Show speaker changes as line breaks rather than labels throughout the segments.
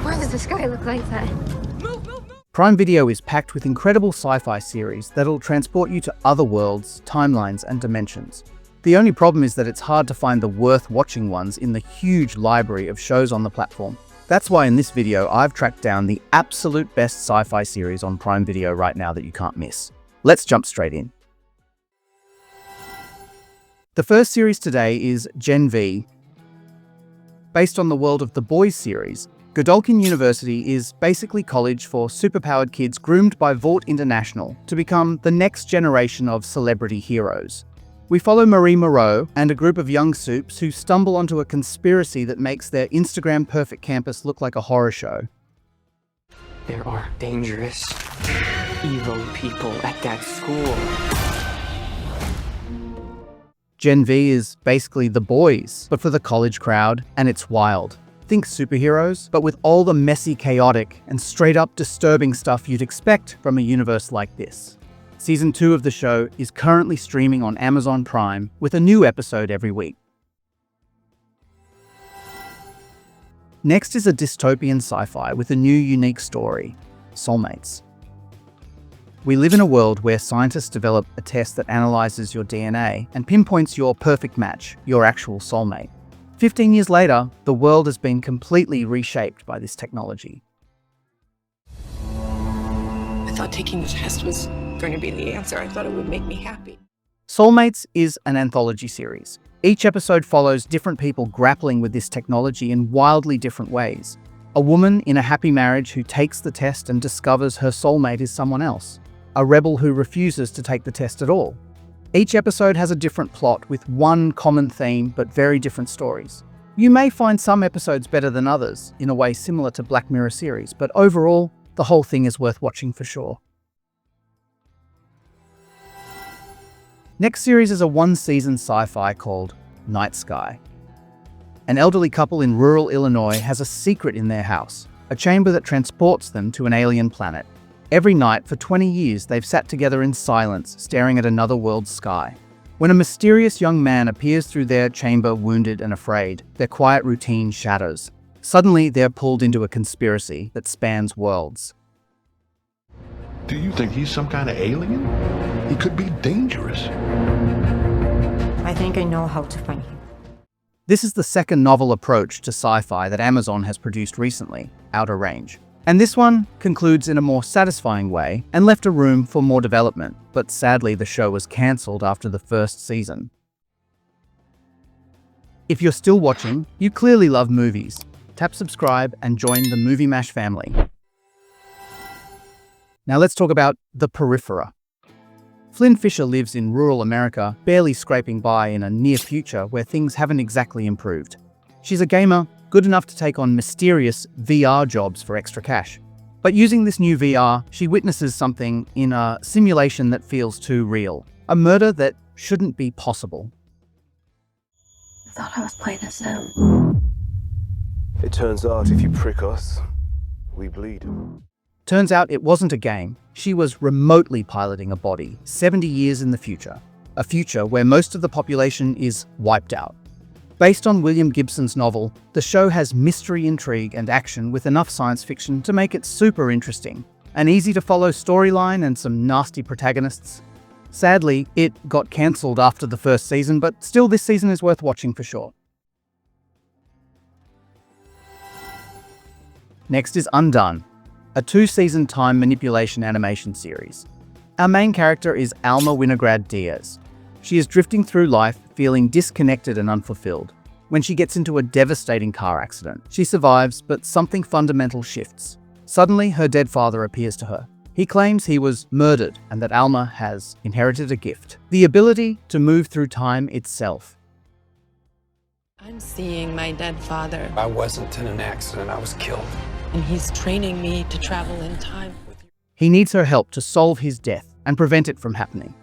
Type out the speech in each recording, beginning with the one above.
Why does the sky look like that?
Prime Video is packed with incredible sci-fi series that'll transport you to other worlds, timelines, and dimensions. The only problem is that it's hard to find the worth-watching ones in the huge library of shows on the platform. That's why in this video, I've tracked down the absolute best sci-fi series on Prime Video right now that you can't miss. Let's jump straight in. The first series today is Gen V. Based on the world of the Boys series, Godolphin University is basically college for superpowered kids groomed by Vought International to become the next generation of celebrity heroes. We follow Marie Moreau and a group of young soups who stumble onto a conspiracy that makes their Instagram-perfect campus look like a horror show.
There are dangerous, evil people at that school.
Gen V is basically The Boys, but for the college crowd, and it's wild. Think superheroes, but with all the messy, chaotic, and straight-up disturbing stuff you'd expect from a universe like this. Season 2 of the show is currently streaming on Amazon Prime with a new episode every week. Next is a dystopian sci-fi with a new unique story, Soulmates. We live in a world where scientists develop a test that analyzes your DNA and pinpoints your perfect match, your actual soulmate. 15 years later, the world has been completely reshaped by this technology.
I thought taking the test was going to be the answer. I thought it would make me happy.
Soulmates is an anthology series. Each episode follows different people grappling with this technology in wildly different ways. A woman in a happy marriage who takes the test and discovers her soulmate is someone else. A rebel who refuses to take the test at all. Each episode has a different plot with one common theme but very different stories. You may find some episodes better than others, in a way similar to Black Mirror series, but overall, the whole thing is worth watching for sure. Next series is a one-season sci-fi called Night Sky. An elderly couple in rural Illinois has a secret in their house, a chamber that transports them to an alien planet. Every night for 20 years, they've sat together in silence, staring at another world's sky. When a mysterious young man appears through their chamber, wounded and afraid, their quiet routine shatters. Suddenly, they're pulled into a conspiracy that spans worlds.
Do you think he's some kind of alien? He could be dangerous.
I think I know how to find him.
This is the second novel approach to sci-fi that Amazon has produced recently, Outer Range. And this one concludes in a more satisfying way and left a room for more development, but sadly the show was cancelled after the first season. If you're still watching, you clearly love movies. Tap subscribe and join the Movie Mash family. Now let's talk about The Periphery. Flynn Fisher lives in rural America, barely scraping by in a near future where things haven't exactly improved. She's a gamer, good enough to take on mysterious VR jobs for extra cash. But using this new VR, she witnesses something in a simulation that feels too real. A murder that shouldn't be possible.
I thought I was playing a sim.
It turns out if you prick us, we bleed.
Turns out it wasn't a game. She was remotely piloting a body 70 years in the future. A future where most of the population is wiped out. Based on William Gibson's novel, the show has mystery, intrigue, and action with enough science fiction to make it super interesting. An easy-to-follow storyline and some nasty protagonists. Sadly, it got cancelled after the first season, but still this season is worth watching for sure. Next is Undone, a 2-season time manipulation animation series. Our main character is Alma Winograd Diaz. She is drifting through life, feeling disconnected and unfulfilled. When she gets into a devastating car accident, she survives, but something fundamental shifts. Suddenly, her dead father appears to her. He claims he was murdered and that Alma has inherited a gift, the ability to move through time itself.
I'm seeing my dead father,
I wasn't in an accident, I was killed.
and he's training me to travel in time with you.
He needs her help to solve his death and prevent it from happening.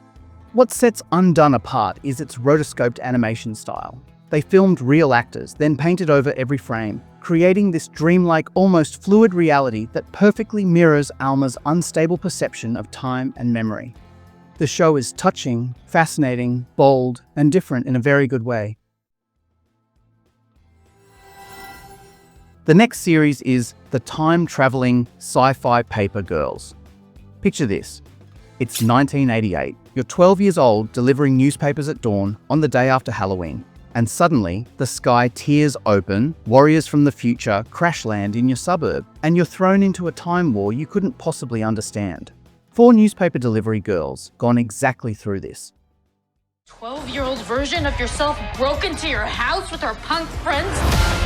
What sets Undone apart is its rotoscoped animation style. They filmed real actors, then painted over every frame, creating this dreamlike, almost fluid reality that perfectly mirrors Alma's unstable perception of time and memory. The show is touching, fascinating, bold, and different in a very good way. The next series is the time-traveling sci-fi paper girls. Picture this. It's 1988. You're 12 years old, delivering newspapers at dawn on the day after Halloween. And suddenly, the sky tears open, warriors from the future crash land in your suburb, and you're thrown into a time war you couldn't possibly understand. 4 newspaper delivery girls gone exactly through this.
12-year-old version of yourself broke into your house with her punk friends?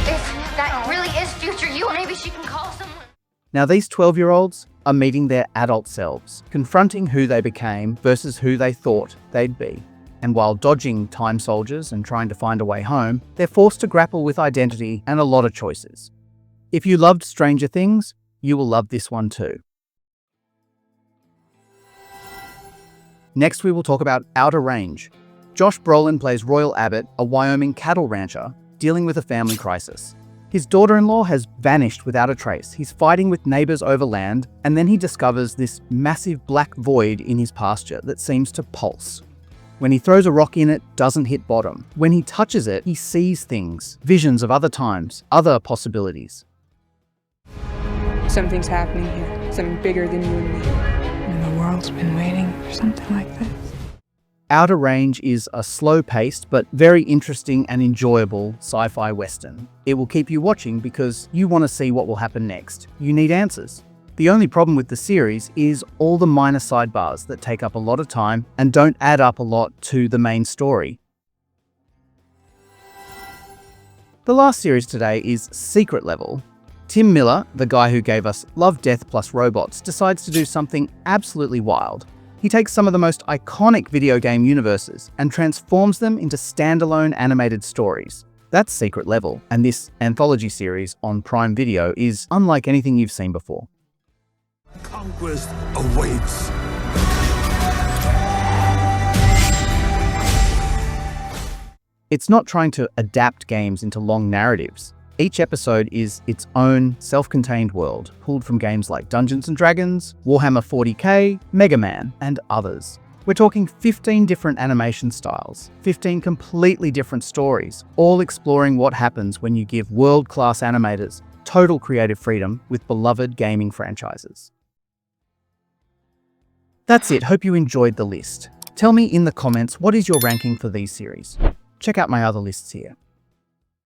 If that really is future you, maybe she can call someone.
Now these 12-year-olds are meeting their adult selves, confronting who they became versus who they thought they'd be. And while dodging time soldiers and trying to find a way home, they're forced to grapple with identity and a lot of choices. If you loved Stranger Things, you will love this one too. Next we will talk about Outer Range. Josh Brolin plays Royal Abbott, a Wyoming cattle rancher, dealing with a family crisis. His daughter-in-law has vanished without a trace. He's fighting with neighbors over land, and then he discovers this massive black void in his pasture that seems to pulse. When he throws a rock in it, doesn't hit bottom. When he touches it, he sees things, visions of other times, other possibilities.
Something's happening here, something bigger than you and me. And the world's been waiting for something like this.
Outer Range is a slow-paced but very interesting and enjoyable sci-fi western. It will keep you watching because you want to see what will happen next. You need answers. The only problem with the series is all the minor sidebars that take up a lot of time and don't add up a lot to the main story. The last series today is Secret Level. Tim Miller, the guy who gave us Love, Death plus Robots, decides to do something absolutely wild. He takes some of the most iconic video game universes and transforms them into standalone animated stories. That's Secret Level, and this anthology series on Prime Video is unlike anything you've seen before.
Conquest awaits.
It's not trying to adapt games into long narratives. Each episode is its own self-contained world, pulled from games like Dungeons & Dragons, Warhammer 40k, Mega Man, and others. We're talking 15 different animation styles, 15 completely different stories, all exploring what happens when you give world-class animators total creative freedom with beloved gaming franchises. That's it, hope you enjoyed the list. Tell me in the comments what is your ranking for these series. Check out my other lists here.